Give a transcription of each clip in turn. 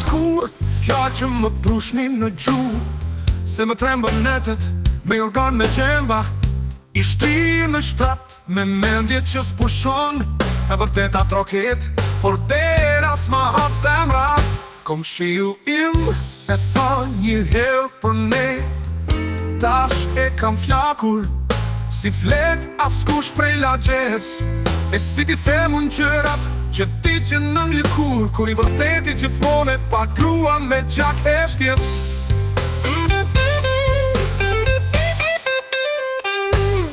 shkur, fjallë që më prushnin në gjuhë. Se më trembë netet, me organ me gjemba. I shtri në shtrat, me mendje që s'pushon. E vërteta troket, por dera s'ma hap zemra. Kom shiu im, e tha një herë për ne. Tash e kam flakur, si flet askush prej lagjes. E si ti themun qërat, që ti që në një kur. Kur i vërteti gjithmone, pa grua me gjak eshtjes.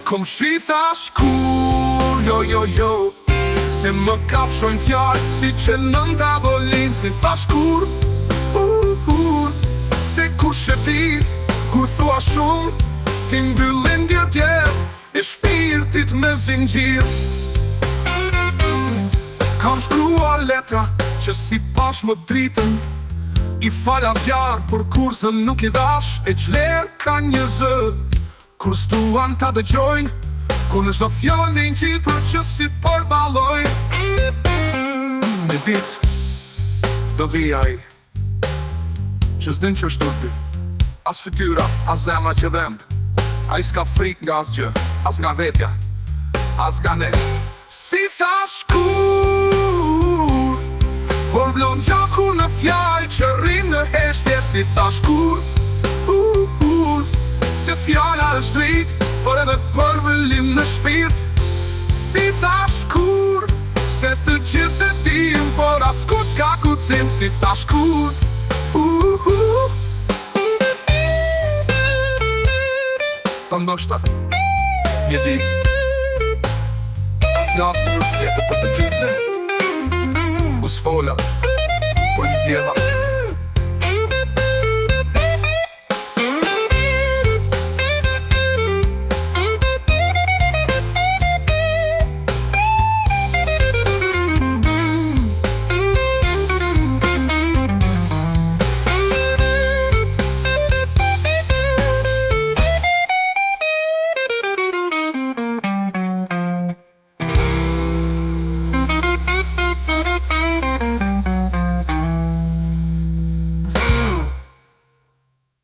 Kom shi thash kur, jo jo jo. Se më kafshojnë fjallë, si që nën tavolin. Se thash kur, se kush e ti. Kur thua shumë, ti mbyllin djetjet e shpirtit me zingjir. Kam shkrua letra që si pash më dritën. I falja zjarë, për kurzën nuk i dash. E qler ka një zë, kur stuan ta dëgjojnë. Kur në shdo fjallin qilë për që si përbaloj. Në dit, do vijaj që s'din që shturpi. As fytyra, as zemra që dhemb. A i s'ka frik nga as gjë, as nga vetja, as nga ne. Si thash kur, por vlon gjaku në fjall që rrim në heshtje. Si thash kur, se fjalla është drit, por edhe përvëllim në shpirt. Si thash kur, se të gjithë e tim, por as ku s'ka kucim. Si thash kur, ta ndoshta një dit flasë të mërë tjetë për të gjithë ne. U s'fola për një tjema